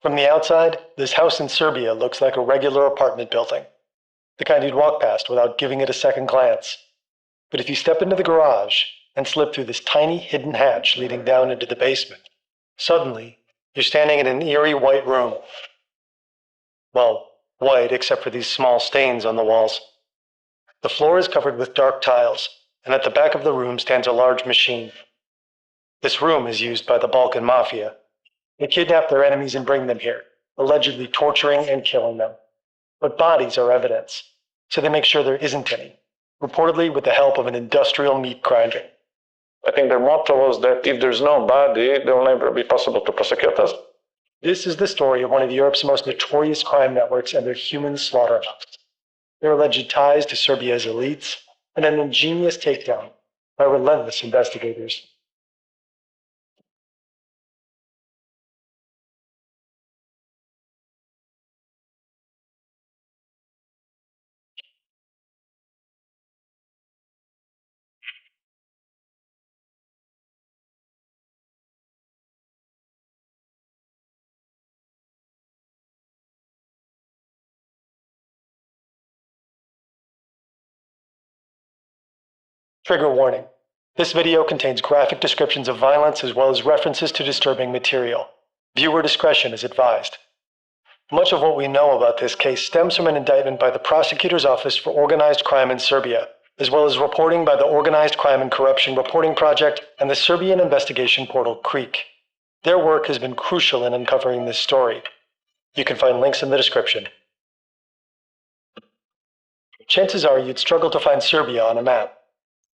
From the outside, this house in Serbia looks like a regular apartment building, the kind you'd walk past without giving it a second glance. But if you step into the garage and slip through this tiny hidden hatch leading down into the basement, suddenly you're standing in an eerie white room. Well, white except for these small stains on the walls. The floor is covered with dark tiles, and at the back of the room stands a large machine. This room is used by the Balkan Mafia. They kidnap their enemies and bring them here, allegedly torturing and killing them. But bodies are evidence, so they make sure there isn't any, reportedly with the help of an industrial meat grinder. I think their motto was that if there's no body, it will never be possible to prosecute us. This is the story of one of Europe's most notorious crime networks and their human slaughterhouse. Their alleged ties to Serbia's elites, and an ingenious takedown by relentless investigators. Trigger warning. This video contains graphic descriptions of violence as well as references to disturbing material. Viewer discretion is advised. Much of what we know about this case stems from an indictment by the Prosecutor's Office for Organized Crime in Serbia, as well as reporting by the Organized Crime and Corruption Reporting Project and the Serbian investigation portal Creek. Their work has been crucial in uncovering this story. You can find links in the description. Chances are you'd struggle to find Serbia on a map.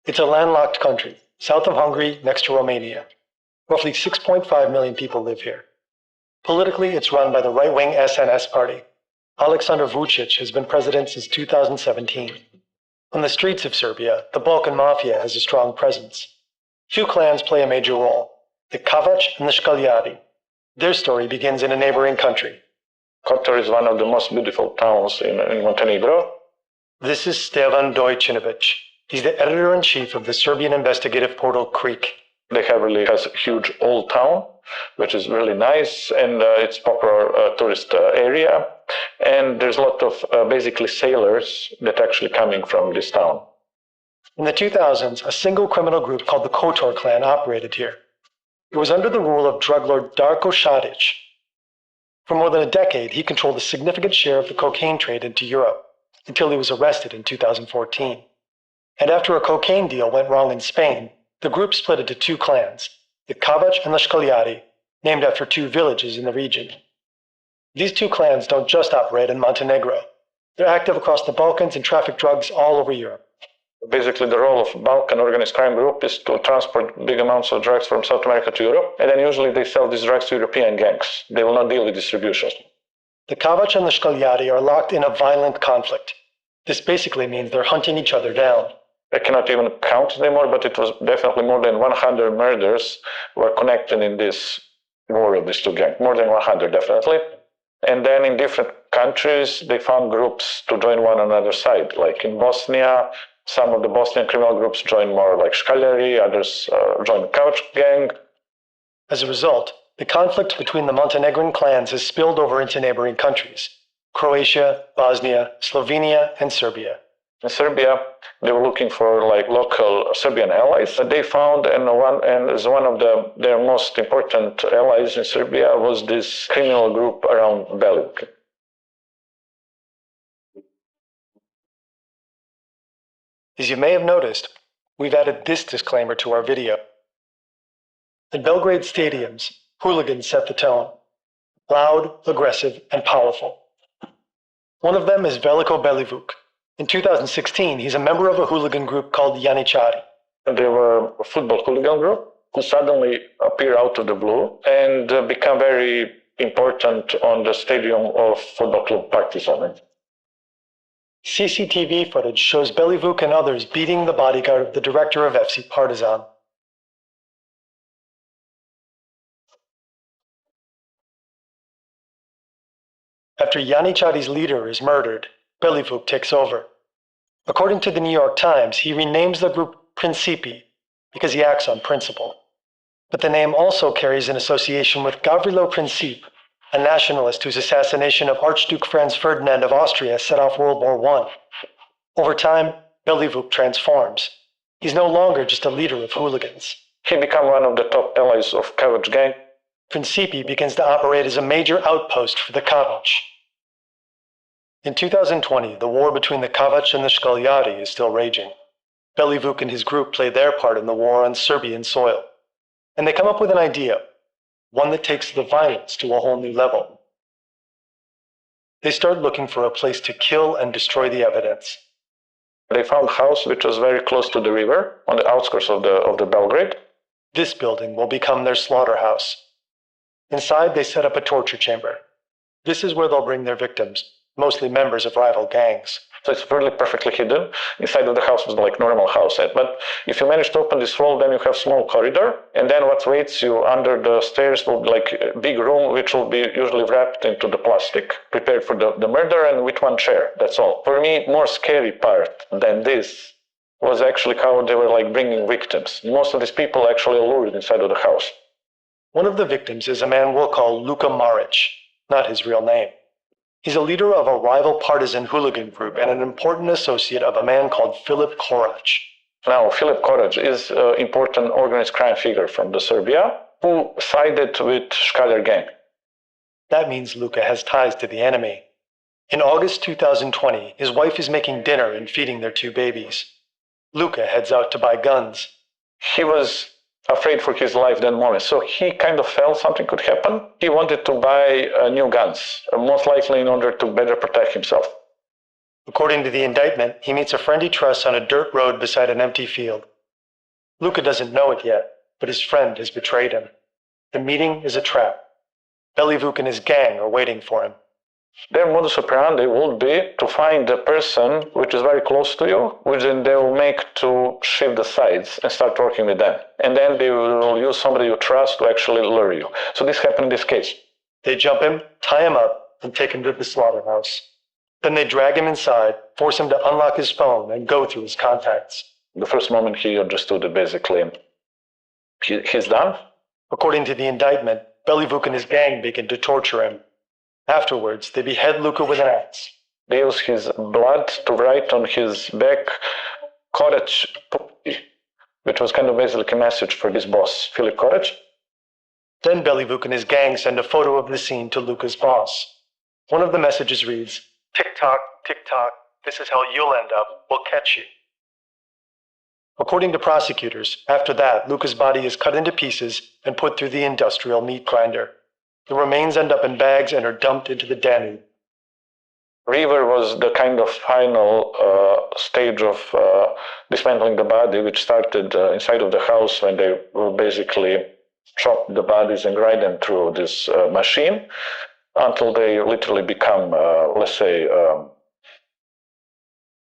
It's a landlocked country, south of Hungary, next to Romania. Roughly 6.5 million people live here. Politically, it's run by the right-wing SNS party. Aleksandar Vučić has been president since 2017. On the streets of Serbia, the Balkan Mafia has a strong presence. Two clans play a major role, the Kavač and the Škaljari. Their story begins in a neighboring country. Kotor is one of the most beautiful towns in Montenegro. This is Stevan Dojčinović. He's the editor-in-chief of the Serbian investigative portal Creek. They have really has a huge old town, which is really nice, and it's popular tourist area. And there's a lot of basically sailors that actually coming from this town. In the 2000s, a single criminal group called the Kotor clan operated here. It was under the rule of drug lord Darko Šarić. For more than a decade, he controlled a significant share of the cocaine trade into Europe, until he was arrested in 2014. And after a cocaine deal went wrong in Spain, the group split into two clans, the Kavač and the Škaljari, named after two villages in the region. These two clans don't just operate in Montenegro. They're active across the Balkans and traffic drugs all over Europe. Basically, the role of Balkan organized crime group is to transport big amounts of drugs from South America to Europe, and then usually they sell these drugs to European gangs. They will not deal with distribution. The Kavač and the Škaljari are locked in a violent conflict. This basically means they're hunting each other down. I cannot even count anymore, but it was definitely more than 100 murders were connected in this war of these two gangs. More than 100, definitely. And then in different countries, they found groups to join one another's side. Like in Bosnia, some of the Bosnian criminal groups joined more like Škaljari, others joined the Kavač gang. As a result, the conflict between the Montenegrin clans has spilled over into neighboring countries: Croatia, Bosnia, Slovenia, and Serbia. In Serbia, they were looking for like local Serbian allies that they found, and as one of their most important allies in Serbia was this criminal group around Belgrade. As you may have noticed, we've added this disclaimer to our video. In Belgrade stadiums, hooligans set the tone. Loud, aggressive, and powerful. One of them is Veljko Belivuk. In 2016, he's a member of a hooligan group called Janičari. They were a football hooligan group who suddenly appear out of the blue and become very important on the stadium of Football Club Partizan. CCTV footage shows Belivuk and others beating the bodyguard of the director of FC Partizan. After Janičari's leader is murdered, Belivuk takes over. According to the New York Times, he renames the group Principi because he acts on principle. But the name also carries an association with Gavrilo Princip, a nationalist whose assassination of Archduke Franz Ferdinand of Austria set off World War I. Over time, Belivuk transforms. He's no longer just a leader of hooligans. He became one of the top allies of Kavač gang. Principi begins to operate as a major outpost for the Kavač. In 2020, the war between the Kavač and the Škaljari is still raging. Belivuk and his group play their part in the war on Serbian soil. And they come up with an idea, one that takes the violence to a whole new level. They start looking for a place to kill and destroy the evidence. They found a house which was very close to the river, on the outskirts of the Belgrade. This building will become their slaughterhouse. Inside, they set up a torture chamber. This is where they'll bring their victims, mostly members of rival gangs. So it's really perfectly hidden. Inside of the house was like normal house. But if you manage to open this wall, then you have small corridor. And then what waits you under the stairs will be like a big room, which will be usually wrapped into the plastic, prepared for the murder, and with one chair. That's all. For me, more scary part than this was actually how they were like bringing victims. Most of these people actually lured inside of the house. One of the victims is a man we'll call Luka Maric, not his real name. He's a leader of a rival partisan hooligan group and an important associate of a man called Filip Korac. Now, Filip Korac is an important organized crime figure from the Serbia who sided with Škaljari gang. That means Luka has ties to the enemy. In August 2020, his wife is making dinner and feeding their 2 babies. Luka heads out to buy guns. He was afraid for his life that moment, so he kind of felt something could happen. He wanted to buy new guns, most likely in order to better protect himself. According to the indictment, he meets a friend he trusts on a dirt road beside an empty field. Luka doesn't know it yet, but his friend has betrayed him. The meeting is a trap. Belivuk and his gang are waiting for him. Their modus operandi would be to find a person which is very close to you, which then they will make to shift the sides and start working with them. And then they will use somebody you trust to actually lure you. So this happened in this case. They jump him, tie him up, and take him to the slaughterhouse. Then they drag him inside, force him to unlock his phone, and go through his contacts. The first moment he understood it, basically, he's done. According to the indictment, Belivuk and his gang begin to torture him. Afterwards, they behead Luka with an axe. They use his blood to write on his back, Korac, which was kind of basically a message for his boss, Filip Korac. Then Belivuk and his gang send a photo of the scene to Luka's boss. One of the messages reads, "Tick-tock, tick-tock, this is how you'll end up, we'll catch you." According to prosecutors, after that, Luka's body is cut into pieces and put through the industrial meat grinder. The remains end up in bags and are dumped into the Danube. River was the kind of final stage of dismantling the body, which started inside of the house when they will basically chop the bodies and grind them through this machine until they literally become, let's say,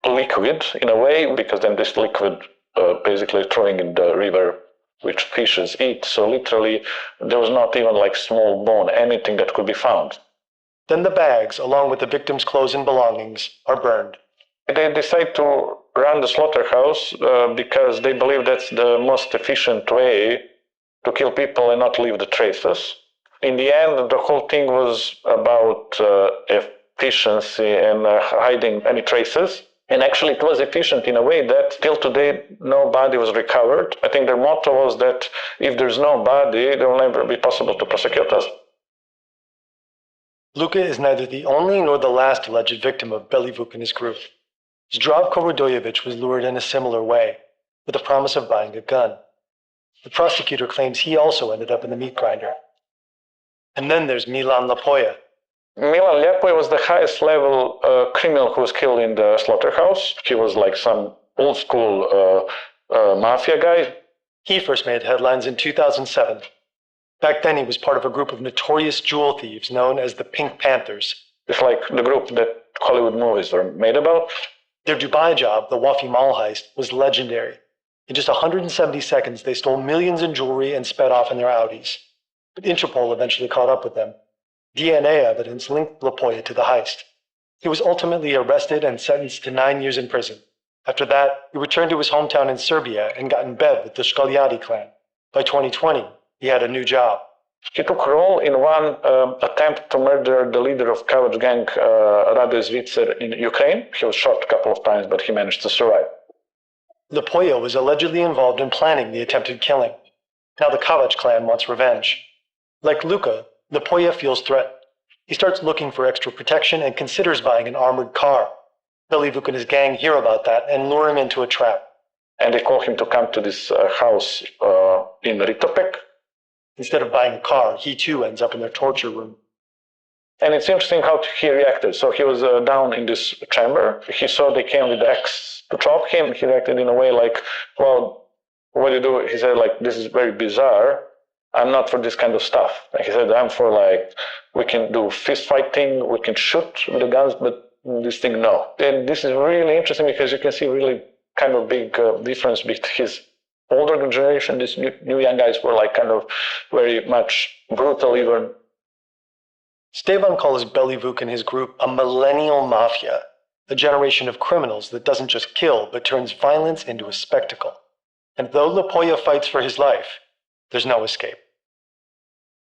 liquid in a way, because then this liquid basically throwing in the river, which fishes eat. So literally, there was not even like small bone, anything that could be found. Then the bags, along with the victims' clothes and belongings, are burned. They decide to run the slaughterhouse because they believe that's the most efficient way to kill people and not leave the traces. In the end, the whole thing was about efficiency and hiding any traces. And actually it was efficient in a way that till today no body was recovered. I think their motto was that if there's no body, it will never be possible to prosecute us. Luka is neither the only nor the last alleged victim of Belivuk and his group. Zdravko Radojevic was lured in a similar way, with the promise of buying a gun. The prosecutor claims he also ended up in the meat grinder. And then there's Milan Lapoja. Milan Lapoja was the highest level criminal who was killed in the slaughterhouse. He was like some old school mafia guy. He first made headlines in 2007. Back then he was part of a group of notorious jewel thieves known as the Pink Panthers. It's like the group that Hollywood movies were made about. Their Dubai job, the Wafi Mall heist, was legendary. In just 170 seconds, they stole millions in jewelry and sped off in their Audis. But Interpol eventually caught up with them. DNA evidence linked Lapoja to the heist. He was ultimately arrested and sentenced to 9 years in prison. After that, he returned to his hometown in Serbia and got in bed with the Škaljari clan. By 2020, he had a new job. He took role in one attempt to murder the leader of Kavač gang, Zvitser, in Ukraine. He was shot a couple of times, but he managed to survive. Lepoya was allegedly involved in planning the attempted killing. Now the Kavač clan wants revenge. Like Luka, Lepoya feels threatened. He starts looking for extra protection and considers buying an armored car. Belivuk and his gang hear about that and lure him into a trap. And they call him to come to this house in Ritopek. Instead of buying a car, he too ends up in their torture room. And it's interesting how he reacted. So he was down in this chamber. He saw they came with the axe to chop him. He reacted in a way like, well, what do you do? He said, like, this is very bizarre. I'm not for this kind of stuff. And he said, I'm for, like, we can do fist fighting, we can shoot with the guns, but this thing, no. And this is really interesting because you can see really kind of big difference between his older generation. These new young guys were like kind of very much brutal even. Stevan calls Belivuk and his group a millennial mafia, a generation of criminals that doesn't just kill, but turns violence into a spectacle. And though Lepoya fights for his life, there's no escape.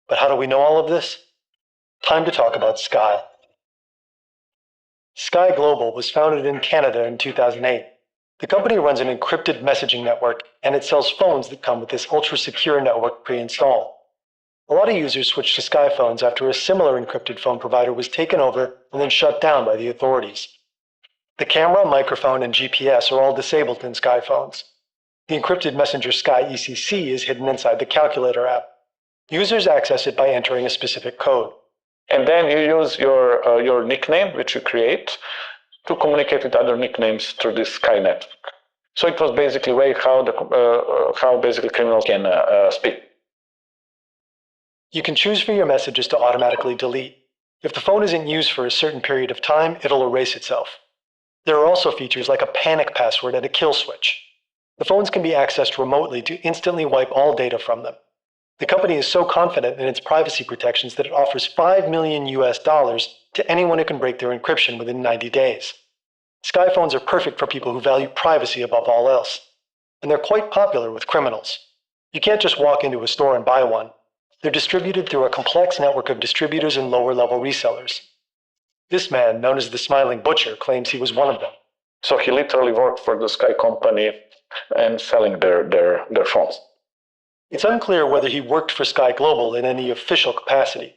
But how do we know all of this? Time to talk about Sky. Sky Global was founded in Canada in 2008. The company runs an encrypted messaging network, and it sells phones that come with this ultra-secure network pre-installed. A lot of users switched to Sky phones after a similar encrypted phone provider was taken over and then shut down by the authorities. The camera, microphone, and GPS are all disabled in Sky phones. The encrypted messenger Sky ECC is hidden inside the calculator app. Users access it by entering a specific code. And then you use your nickname, which you create, to communicate with other nicknames through this Sky network. So it was basically a way how basically criminals can speak. You can choose for your messages to automatically delete. If the phone isn't used for a certain period of time, it'll erase itself. There are also features like a panic password and a kill switch. The phones can be accessed remotely to instantly wipe all data from them. The company is so confident in its privacy protections that it offers $5 million to anyone who can break their encryption within 90 days. Sky phones are perfect for people who value privacy above all else. And they're quite popular with criminals. You can't just walk into a store and buy one. They're distributed through a complex network of distributors and lower-level resellers. This man, known as the Smiling Butcher, claims he was one of them. So he literally worked for the Sky company and selling their phones. It's unclear whether he worked for Sky Global in any official capacity,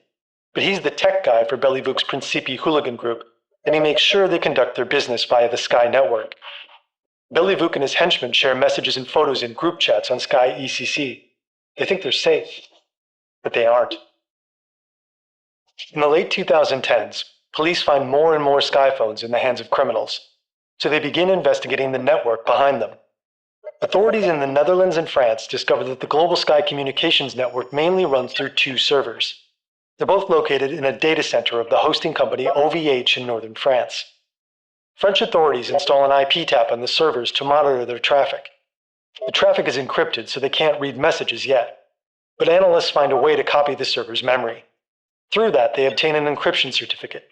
but he's the tech guy for Belivuk's Principi hooligan group, and he makes sure they conduct their business via the Sky network. Belivuk and his henchmen share messages and photos in group chats on Sky ECC. They think they're safe, but they aren't. In the late 2010s, police find more and more Sky phones in the hands of criminals, so they begin investigating the network behind them. Authorities in the Netherlands and France discover that the global Sky communications network mainly runs through two servers. They're both located in a data center of the hosting company OVH in northern France. French authorities install an IP tap on the servers to monitor their traffic. The traffic is encrypted, so they can't read messages yet, but analysts find a way to copy the server's memory. Through that, they obtain an encryption certificate.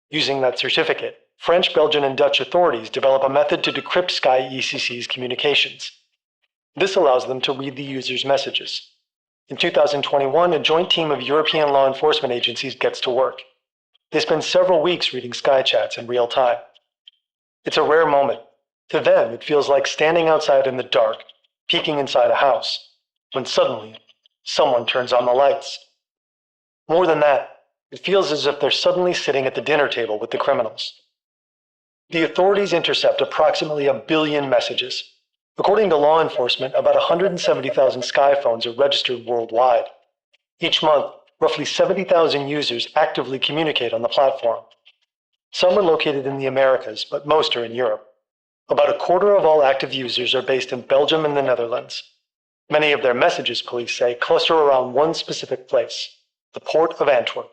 Using that certificate, French, Belgian, and Dutch authorities develop a method to decrypt Sky ECC's communications. This allows them to read the user's messages. In 2021, a joint team of European law enforcement agencies gets to work. They spend several weeks reading Sky chats in real time. It's a rare moment. To them, it feels like standing outside in the dark, peeking inside a house, when suddenly, someone turns on the lights. More than that, it feels as if they're suddenly sitting at the dinner table with the criminals. The authorities intercept approximately 1 billion messages. According to law enforcement, about 170,000 Sky phones are registered worldwide. Each month, roughly 70,000 users actively communicate on the platform. Some are located in the Americas, but most are in Europe. About a quarter of all active users are based in Belgium and the Netherlands. Many of their messages, police say, cluster around one specific place, the port of Antwerp.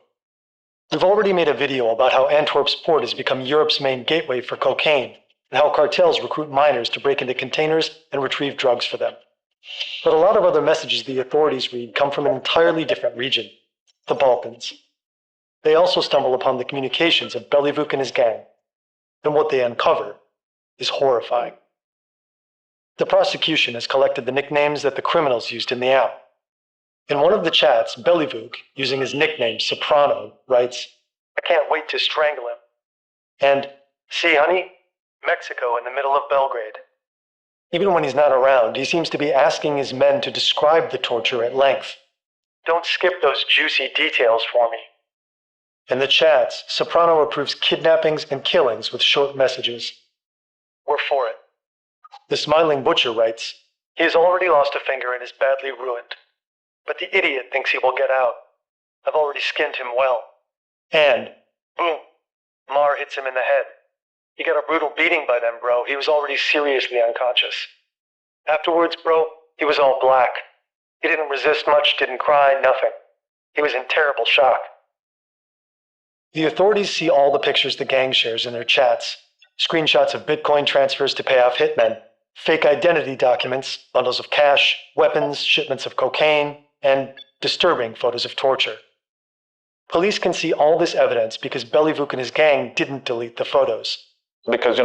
We've already made a video about how Antwerp's port has become Europe's main gateway for cocaine, and how cartels recruit miners to break into containers and retrieve drugs for them. But a lot of other messages the authorities read come from an entirely different region, the Balkans. They also stumble upon the communications of Belivuk and his gang, and what they uncover is horrifying. The prosecution has collected the nicknames that the criminals used in the app. In one of the chats, Belivuk, using his nickname Soprano, writes, "I can't wait to strangle him." And, "See, honey, Mexico in the middle of Belgrade." Even when he's not around, he seems to be asking his men to describe the torture at length. "Don't skip those juicy details for me." In the chats, Soprano approves kidnappings and killings with short messages. "We're for it." The Smiling Butcher writes, "He has already lost a finger and is badly ruined. But the idiot thinks he will get out. I've already skinned him well." And, boom, Mar hits him in the head. "He got a brutal beating by them, bro. He was already seriously unconscious. Afterwards, bro, he was all black. He didn't resist much, didn't cry, nothing. He was in terrible shock." The authorities see all the pictures the gang shares in their chats. Screenshots of Bitcoin transfers to pay off hitmen, fake identity documents, bundles of cash, weapons, shipments of cocaine, and disturbing photos of torture. Police can see all this evidence because Belivuk and his gang didn't delete the photos. Because,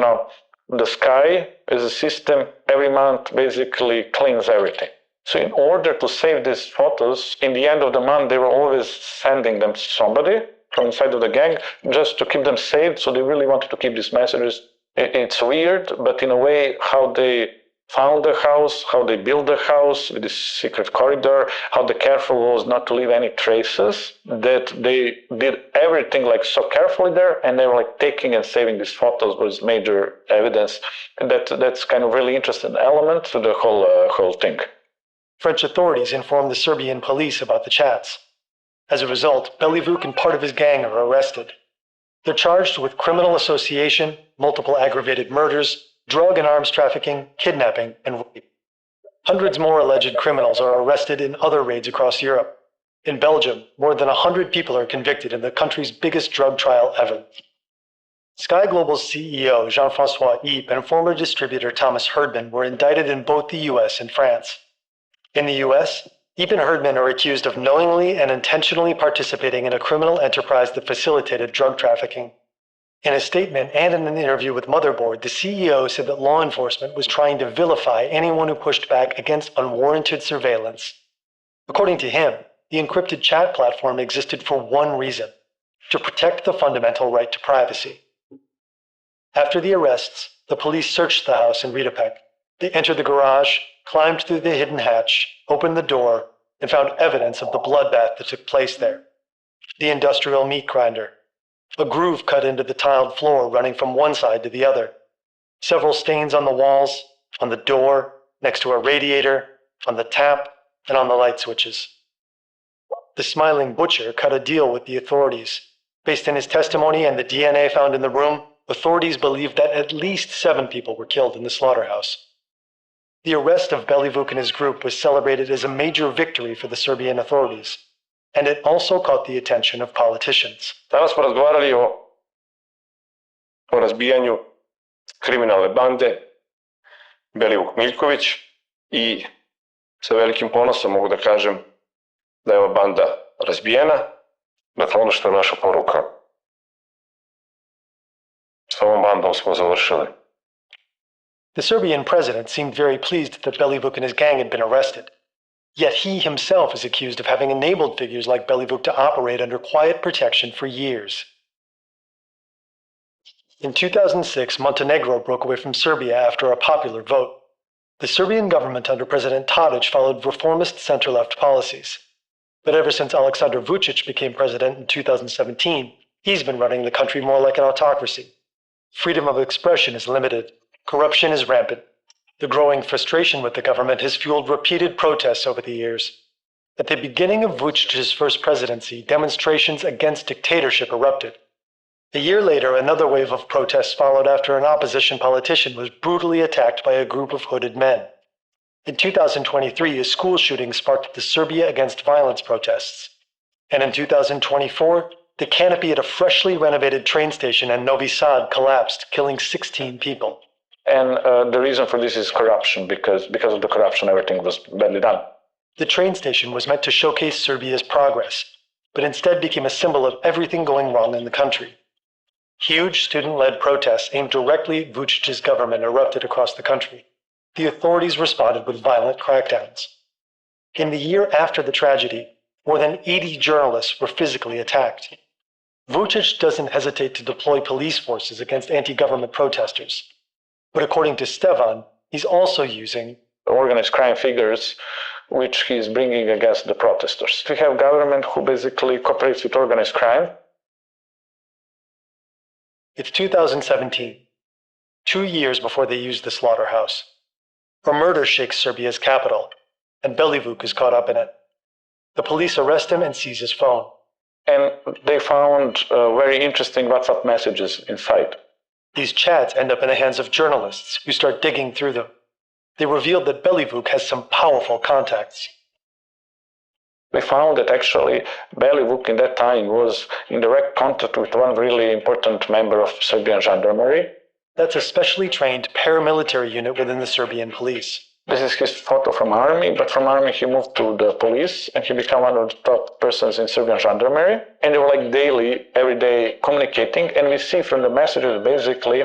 the Sky is a system every month basically cleans everything. So in order to save these photos, in the end of the month, they were always sending them to somebody from inside of the gang just to keep them saved. So they really wanted to keep these messages. It's weird, but in a way, how they found the house, how they built the house with this secret corridor, how the careful was not to leave any traces, that they did everything so carefully there, and they were taking and saving these photos was major evidence. And that's kind of really interesting element to the whole thing. French authorities informed the Serbian police about the chats. As a result, Belivuk and part of his gang are arrested. They're charged with criminal association, multiple aggravated murders, drug and arms trafficking, kidnapping, and rape. Hundreds more alleged criminals are arrested in other raids across Europe. In Belgium, more than 100 people are convicted in the country's biggest drug trial ever. Sky Global's CEO, Jean-François Ypes, and former distributor Thomas Herdman were indicted in both the US and France. In the US, Ypes and Herdman are accused of knowingly and intentionally participating in a criminal enterprise that facilitated drug trafficking. In a statement and in an interview with Motherboard, the CEO said that law enforcement was trying to vilify anyone who pushed back against unwarranted surveillance. According to him, the encrypted chat platform existed for one reason: to protect the fundamental right to privacy. After the arrests, the police searched the house in Ridapek. They entered the garage, climbed through the hidden hatch, opened the door, and found evidence of the bloodbath that took place there. The industrial meat grinder. A groove cut into the tiled floor running from one side to the other. Several stains on the walls, on the door, next to a radiator, on the tap, and on the light switches. The Smiling Butcher cut a deal with the authorities. Based on his testimony and the DNA found in the room, authorities believe that at least 7 people were killed in the slaughterhouse. The arrest of Belivuk and his group was celebrated as a major victory for the Serbian authorities, and it also caught the attention of politicians. Danas smo razgovarali o razbijanju kriminalne bande Belivuk Miljković i sa velikim ponosom mogu da kažem da je ova banda razbijena. Dakle, ono što je naša poruka, s ovom bandom smo završili. The Serbian president seemed very pleased that Belivuk and his gang had been arrested. Yet he himself is accused of having enabled figures like Belivuk to operate under quiet protection for years. In 2006, Montenegro broke away from Serbia after a popular vote. The Serbian government under President Tadić followed reformist center-left policies. But ever since Aleksandar Vučić became president in 2017, he's been running the country more like an autocracy. Freedom of expression is limited. Corruption is rampant. The growing frustration with the government has fueled repeated protests over the years. At the beginning of Vučić's first presidency, demonstrations against dictatorship erupted. A year later, another wave of protests followed after an opposition politician was brutally attacked by a group of hooded men. In 2023, a school shooting sparked the Serbia Against Violence protests. And in 2024, the canopy at a freshly renovated train station in Novi Sad collapsed, killing 16 people. And the reason for this is corruption, because of the corruption, everything was badly done. The train station was meant to showcase Serbia's progress, but instead became a symbol of everything going wrong in the country. Huge student-led protests aimed directly at Vučić's government erupted across the country. The authorities responded with violent crackdowns. In the year after the tragedy, more than 80 journalists were physically attacked. Vučić doesn't hesitate to deploy police forces against anti-government protesters. But according to Stevan, he's also using organized crime figures which he's bringing against the protesters. We have government who basically cooperates with organized crime. It's 2017, 2 years before they used the slaughterhouse. A murder shakes Serbia's capital, and Belivuk is caught up in it. The police arrest him and seize his phone. And they found very interesting WhatsApp messages inside. These chats end up in the hands of journalists who start digging through them. They revealed that Belivuk has some powerful contacts. We found that actually Belivuk in that time was in direct contact with one really important member of Serbian gendarmerie. That's a specially trained paramilitary unit within the Serbian police. This is his photo from army, but from army he moved to the police and he became one of the top persons in Serbian gendarmerie. And they were like daily, every day communicating. And we see from the messages basically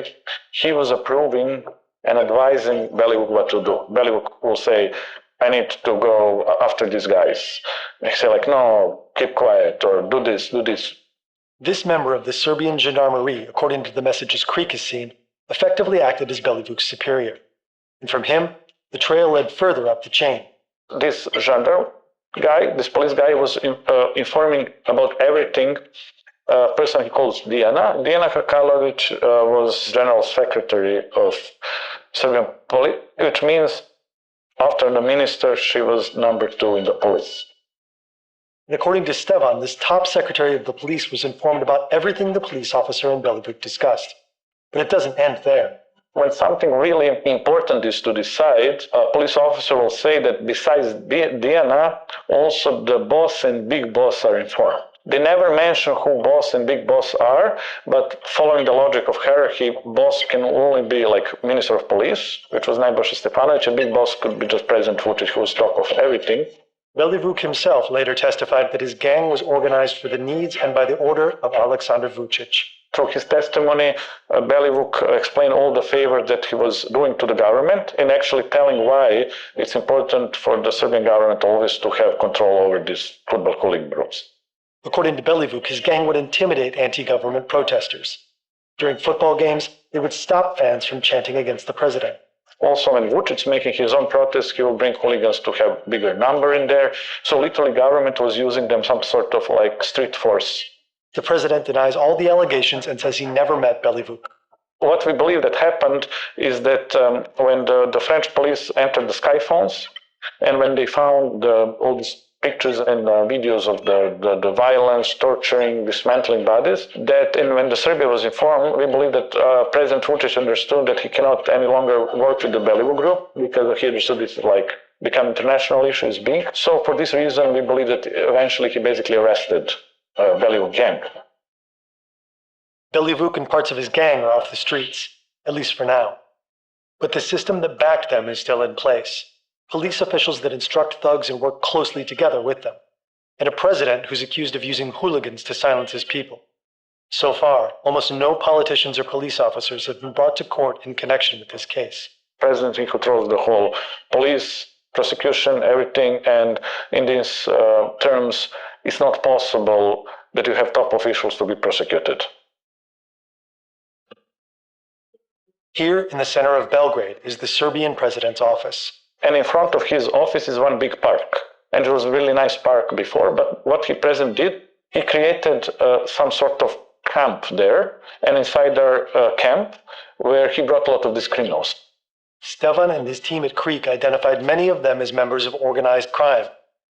he was approving and advising Belivuk what to do. Belivuk will say, I need to go after these guys. And he say like, no, keep quiet or do this, do this. This member of the Serbian gendarmerie, according to the messages Creek has seen, effectively acted as Belivuk's superior. And from him, the trail led further up the chain. This gendarme guy, this police guy was informing about everything. A person he calls Diana. Diana Kakalovic was general secretary of Serbian police, which means after the minister, she was number 2 in the police. And according to Stevan, this top secretary of the police was informed about everything the police officer and Belivuk discussed. But it doesn't end there. When something really important is to decide, a police officer will say that besides Diana, also the boss and big boss are informed. They never mention who boss and big boss are, but following the logic of hierarchy, boss can only be like Minister of Police, which was Nebojša Stefanović, and big boss could be just President Vučić, who was top of everything. Belivuk himself later testified that his gang was organized for the needs and by the order of Aleksandar Vučić. Through his testimony, Belivuk explained all the favors that he was doing to the government and actually telling why it's important for the Serbian government always to have control over these football hooligan groups. According to Belivuk, his gang would intimidate anti-government protesters. During football games, they would stop fans from chanting against the president. Also, when Vučić making his own protests, he will bring hooligans to have bigger number in there. So literally government was using them some sort of like street force. The president denies all the allegations and says he never met Belivuk. What we believe that happened is that when the French police entered the Sky phones, and when they found all these pictures and videos of the violence, torturing, dismantling bodies, and when the Serbia was informed, we believe that President Vučić understood that he cannot any longer work with the Belivuk group because he understood this like become international issues big. So for this reason, we believe that eventually he basically arrested Belivuk gang. Belivuk and parts of his gang are off the streets, at least for now. But the system that backed them is still in place. Police officials that instruct thugs and work closely together with them. And a president who's accused of using hooligans to silence his people. So far, almost no politicians or police officers have been brought to court in connection with this case. President he controls the whole police, prosecution, everything, and in these terms, it's not possible that you have top officials to be prosecuted. Here in the center of Belgrade is the Serbian president's office. And in front of his office is one big park. And it was a really nice park before, but what the president did, he created some sort of camp there, and inside their camp, where he brought a lot of these criminals. Stevan and his team at Creek identified many of them as members of organized crime,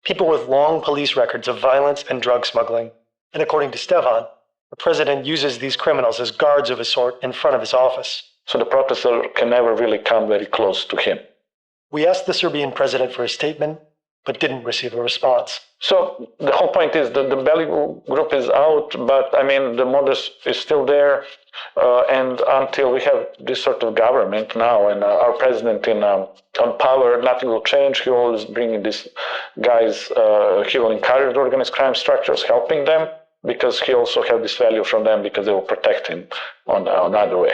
people with long police records of violence and drug smuggling. And according to Stevan, the president uses these criminals as guards of a sort in front of his office. So the protester can never really come very close to him. We asked the Serbian president for a statement, but didn't receive a response. So the whole point is that the Belivuk group is out, but I mean the modus is still there, and until we have this sort of government now and our president on power, nothing will change. He will always bring in these guys. He will encourage organized crime structures, helping them because he also have this value from them because they will protect him on another way.